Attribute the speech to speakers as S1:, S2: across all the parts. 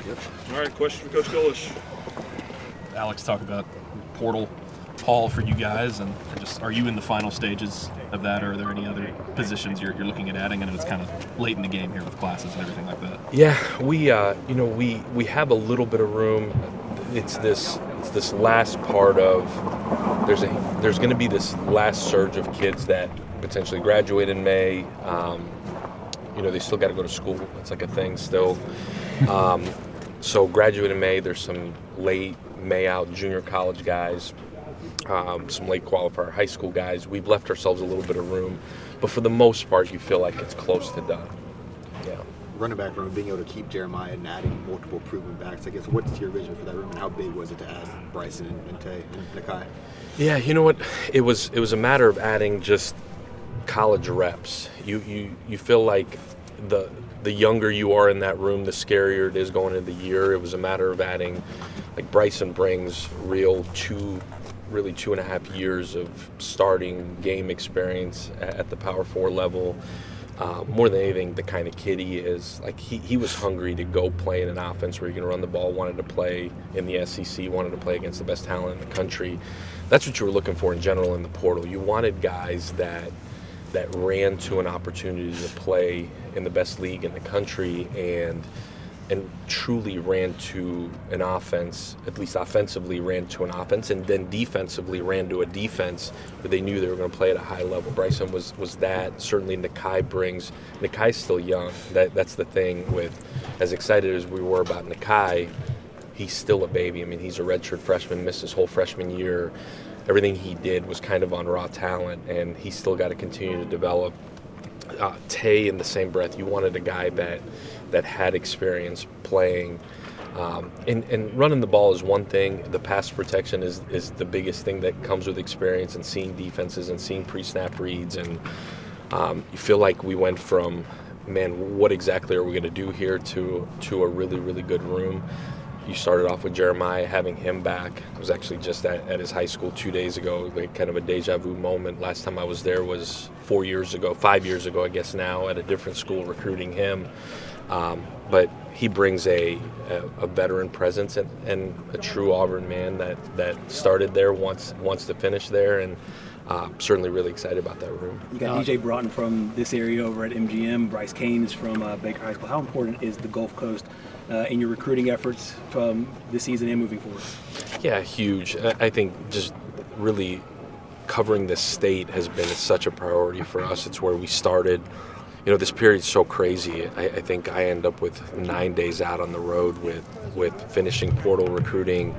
S1: Yep.
S2: All right, question for Coach Golesh. Alex, talk about portal Paul for you guys, and just are you in the final stages of that, or are there any other positions you're looking at adding? I know it's kind of late in the game here with classes and everything like that.
S3: Yeah, we have a little bit of room. It's this last part of there's going to be this last surge of kids that potentially graduate in May. They still got to go to school. It's like a thing still. So graduate in May. There's some late May out junior college guys. Some late qualifier high school guys. We've left ourselves a little bit of room, but for the most part, you feel like it's close to done. Yeah.
S1: Running back room, being able to keep Jeremiah and adding multiple proven backs. I guess what's your vision for that room, and how big was it to add Bryson and Tay and Nakai?
S3: Yeah, you know what? It was a matter of adding just college reps. You feel like the younger you are in that room, the scarier it is going into the year. It was a matter of adding, like Bryson brings really 2.5 years of starting game experience at the Power 4 level. More than anything, the kind of kid he is, like he was hungry to go play in an offense where you're going to run the ball, wanted to play in the SEC, wanted to play against the best talent in the country. That's what you were looking for in general in the portal. You wanted guys that ran to an opportunity to play in the best league in the country and truly ran to an offense, at least offensively ran to an offense, and then defensively ran to a defense where they knew they were going to play at a high level. Bryson was that. Certainly Nakai brings. Nakai's still young. That's the thing with, as excited as we were about Nakai, he's still a baby. I mean, he's a redshirt freshman, missed his whole freshman year. Everything he did was kind of on raw talent, and he's still got to continue to develop. Tay, in the same breath, you wanted a guy that had experience playing. And running the ball is one thing. The pass protection is the biggest thing that comes with experience and seeing defenses and seeing pre-snap reads. And you feel like we went from, man, what exactly are we going to do here to a really, really good room. You started off with Jeremiah, having him back. I was actually just at his high school 2 days ago, like kind of a deja vu moment. Last time I was there was 5 years ago, I guess now, at a different school recruiting him. But he brings a veteran presence and a true Auburn man that started there, wants to finish there, and certainly really excited about that room.
S4: You got DJ Broughton from this area over at MGM. Bryce Kane is from Baker High School. How important is the Gulf Coast in your recruiting efforts from this season and moving forward? Yeah,
S3: huge. I think just really covering this state has been such a priority for us. It's where we started. This period's so crazy. I think I end up with 9 days out on the road with finishing portal recruiting,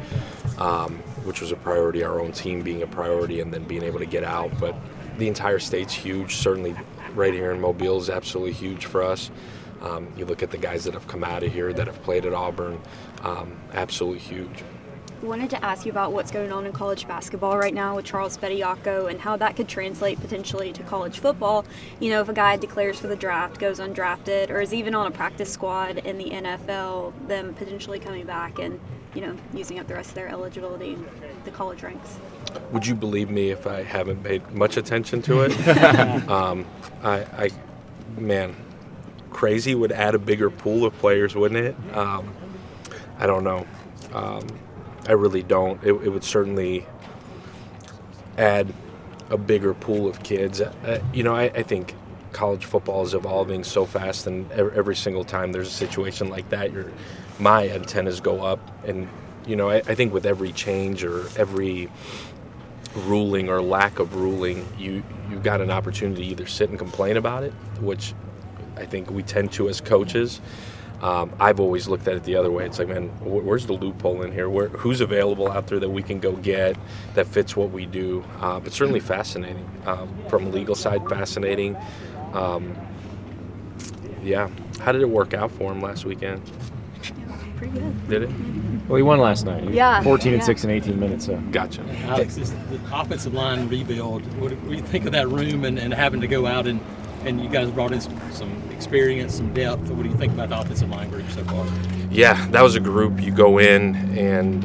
S3: which was a priority, our own team being a priority, and then being able to get out. But the entire state's huge. Certainly right here in Mobile is absolutely huge for us. You look at the guys that have come out of here that have played at Auburn, absolutely huge.
S5: I wanted to ask you about what's going on in college basketball right now with Charles Bediako and how that could translate potentially to college football. If a guy declares for the draft, goes undrafted, or is even on a practice squad in the NFL, them potentially coming back and, using up the rest of their eligibility in the college ranks.
S3: Would you believe me if I haven't paid much attention to it? Man, crazy would add a bigger pool of players, wouldn't it? I don't know. I really don't. It would certainly add a bigger pool of kids. I think college football is evolving so fast, and every single time there's a situation like that, my antennas go up. And, I think with every change or every ruling or lack of ruling, you've got an opportunity to either sit and complain about it, which I think we tend to as coaches. I've always looked at it the other way. It's like, man, where's the loophole in here? Who's available out there that we can go get that fits what we do? But certainly fascinating. From a legal side, fascinating. Yeah. How did it work out for him last weekend?
S5: Pretty good.
S3: Did it?
S6: Well, he won last night.
S5: Yeah.
S6: 14 and 6 in 18 minutes. So.
S3: Gotcha.
S7: Alex, the offensive line rebuild, what do you think of that room and having to go out and you guys brought in some experience, some depth. What do you think about the offensive line group so far? Yeah,
S3: that was a group. You go in and,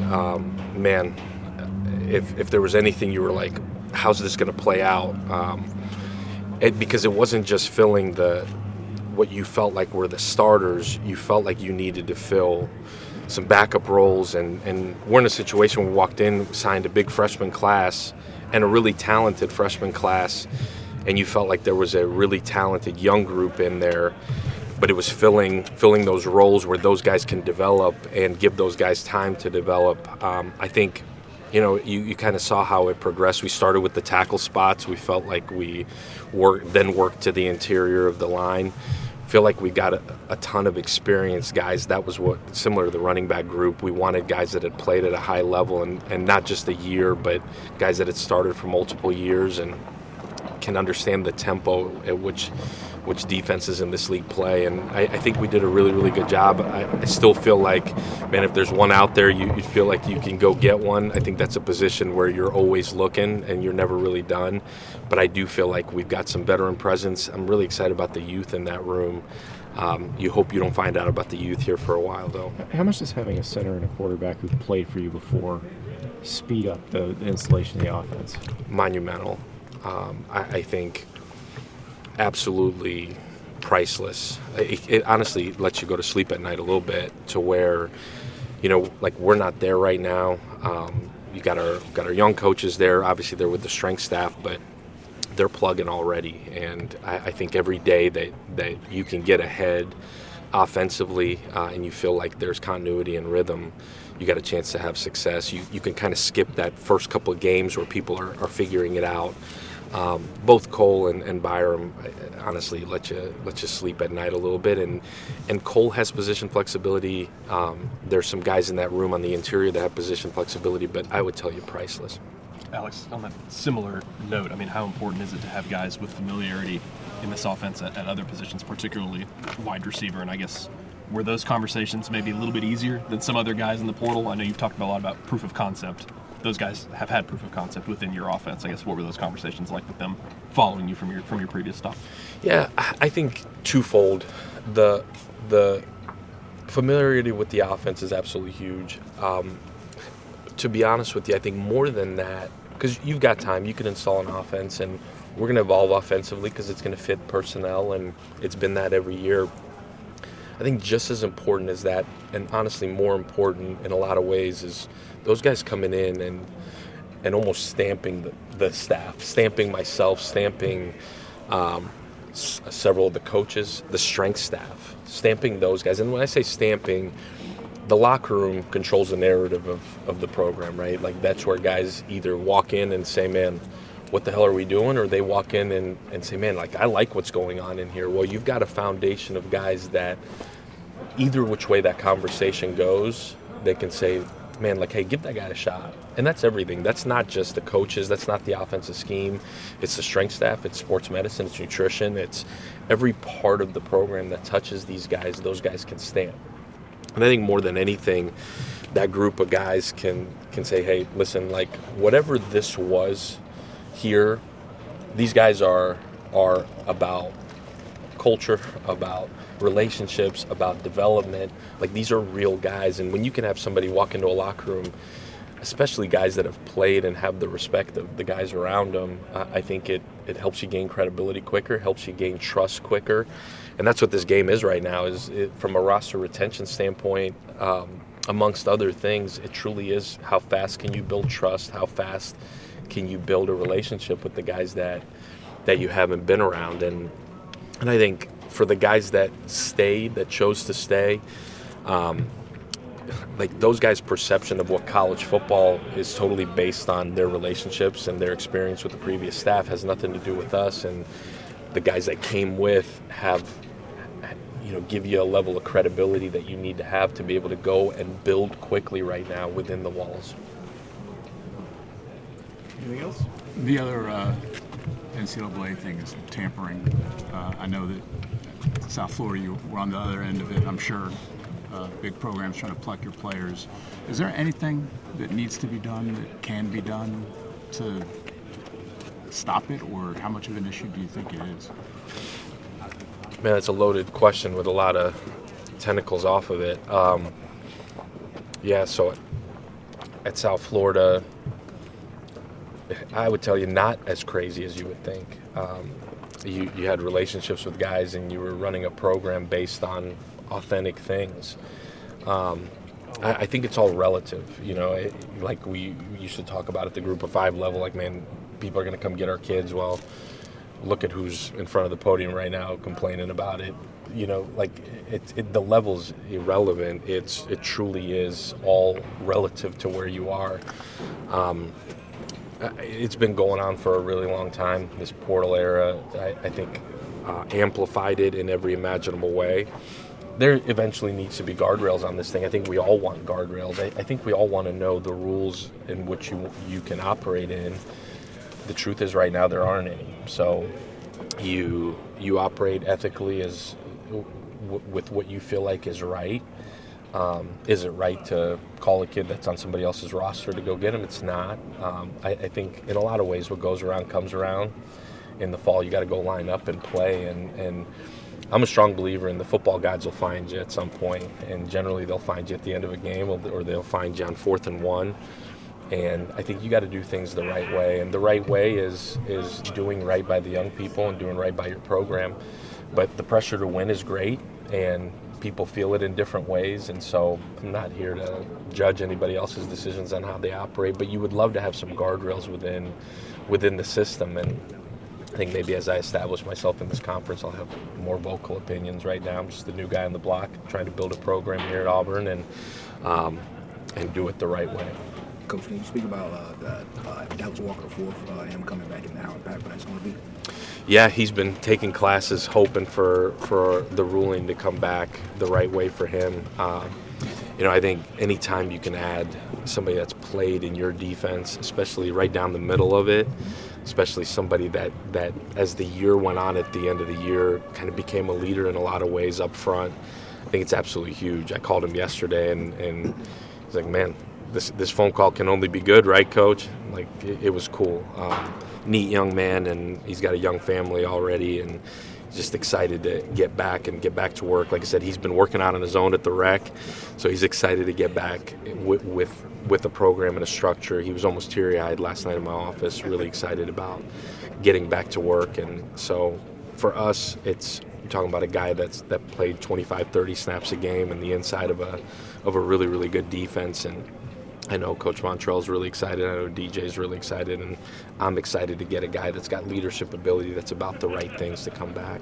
S3: man, if there was anything you were like, how's this going to play out? Because it wasn't just filling the what you felt like were the starters, you felt like you needed to fill some backup roles, and we're in a situation where we walked in, signed a big freshman class and a really talented freshman class, and you felt like there was a really talented young group in there, but it was filling those roles where those guys can develop and give those guys time to develop. I think, you kind of saw how it progressed. We started with the tackle spots. We felt like we worked to the interior of the line. Feel like we got a ton of experienced guys. That was what, similar to the running back group, we wanted guys that had played at a high level and not just a year, but guys that had started for multiple years and can understand the tempo at which defenses in this league play. And I think we did a really, really good job. I still feel like, man, if there's one out there, you feel like you can go get one. I think that's a position where you're always looking and you're never really done. But I do feel like we've got some veteran presence. I'm really excited about the youth in that room. You hope you don't find out about the youth here for a while, though.
S6: How much does having a center and a quarterback who played for you before speed up the installation of the offense?
S3: Monumental. I think absolutely priceless. It honestly lets you go to sleep at night a little bit, to where, like, we're not there right now. You got our young coaches there. Obviously, they're with the strength staff, but they're plugging already. And I think every day that you can get ahead offensively and you feel like there's continuity and rhythm, you got a chance to have success. You can kind of skip that first couple of games where people are figuring it out. Both Cole and Byram honestly let you sleep at night a little bit, and Cole has position flexibility. There's some guys in that room on the interior that have position flexibility, but I would tell you priceless.
S2: Alex, on that similar note, I mean, how important is it to have guys with familiarity in this offense at other positions, particularly wide receiver? And I guess, were those conversations maybe a little bit easier than some other guys in the portal? I know you've talked a lot about proof of concept. Those guys have had proof of concept within your offense. I guess, what were those conversations like with them following you from your previous stop?
S3: Yeah, I think twofold. The familiarity with the offense is absolutely huge. To be honest with you, I think more than that, because you've got time, you can install an offense, and we're going to evolve offensively because it's going to fit personnel, and it's been that every year. I think just as important as that, and honestly more important in a lot of ways, is those guys coming in and almost stamping the staff, stamping myself, stamping several of the coaches, the strength staff, stamping those guys. And when I say stamping, the locker room controls the narrative of the program, right? Like, that's where guys either walk in and say, man, what the hell are we doing? Or they walk in and say, man, like, I like what's going on in here. Well, you've got a foundation of guys that either which way that conversation goes, they can say, man, like, hey, give that guy a shot. And that's everything. That's not just the coaches. That's not the offensive scheme. It's the strength staff. It's sports medicine. It's nutrition. It's every part of the program that touches these guys, those guys can stamp. And I think more than anything, that group of guys can say, hey, listen, like, whatever this was here, these guys are about culture, about relationships, about development. Like, these are real guys. And when you can have somebody walk into a locker room, especially guys that have played and have the respect of the guys around them, I think it helps you gain credibility quicker, helps you gain trust quicker. And that's what this game is right now, from a roster retention standpoint, amongst other things, it truly is how fast can you build trust, how fast can you build a relationship with the guys that you haven't been around. And I think for the guys that stayed, that chose to stay, like, those guys' perception of what college football is totally based on their relationships and their experience with the previous staff, has nothing to do with us. And the guys that came with give you a level of credibility that you need to have to be able to go and build quickly right now within the walls.
S8: Anything else? The other NCAA thing is tampering. I know that South Florida, you were on the other end of it, I'm sure. Big programs trying to pluck your players. Is there anything that needs to be done, that can be done to stop it, or how much of an issue do you think it is?
S3: Man, it's a loaded question with a lot of tentacles off of it. So at South Florida, I would tell you not as crazy as you would think. you had relationships with guys, and you were running a program based on authentic things. I think it's all relative, like we used to talk about at the Group of 5 level, like, man, people are going to come get our kids. Well, look at who's in front of the podium right now complaining about it. The level's irrelevant. It truly is all relative to where you are. It's been going on for a really long time. This portal era, I think, amplified it in every imaginable way. There eventually needs to be guardrails on this thing. I think we all want guardrails. I think we all want to know the rules in which you can operate in. The truth is, right now, there aren't any. So you operate ethically with what you feel like is right. Is it right to call a kid that's on somebody else's roster to go get him? It's not. I think in a lot of ways what goes around comes around. In the fall, you got to go line up and play. And I'm a strong believer in the football gods will find you at some point. And generally they'll find you at the end of a game, or they'll find you on 4th and 1. And I think you got to do things the right way. And the right way is doing right by the young people and doing right by your program. But the pressure to win is great, and people feel it in different ways. And so I'm not here to judge anybody else's decisions on how they operate, but you would love to have some guardrails within the system. And I think maybe as I establish myself in this conference, I'll have more vocal opinions. Right now, I'm just the new guy on the block trying to build a program here at Auburn and do it the right way.
S9: Coach, can you speak about Dallas Walker IV, him coming back and how impactful that's going to be?
S3: Yeah, he's been taking classes hoping for the ruling to come back the right way for him. I think anytime you can add somebody that's played in your defense, especially right down the middle of it, especially somebody that as the year went on at the end of the year kind of became a leader in a lot of ways up front, I think it's absolutely huge. I called him yesterday and he's like, man, this phone call can only be good, right, Coach? Like, it was cool. Neat young man, and he's got a young family already, and just excited to get back to work. Like I said, he's been working out on his own at the rec, so he's excited to get back with a program and a structure. He was almost teary-eyed last night in my office, really excited about getting back to work. And so for us, you're talking about a guy that played 25, 30 snaps a game in the inside of a really, really good defense. And I know Coach Montrell's really excited. I know DJ's really excited, and I'm excited to get a guy that's got leadership ability that's about the right things to come back.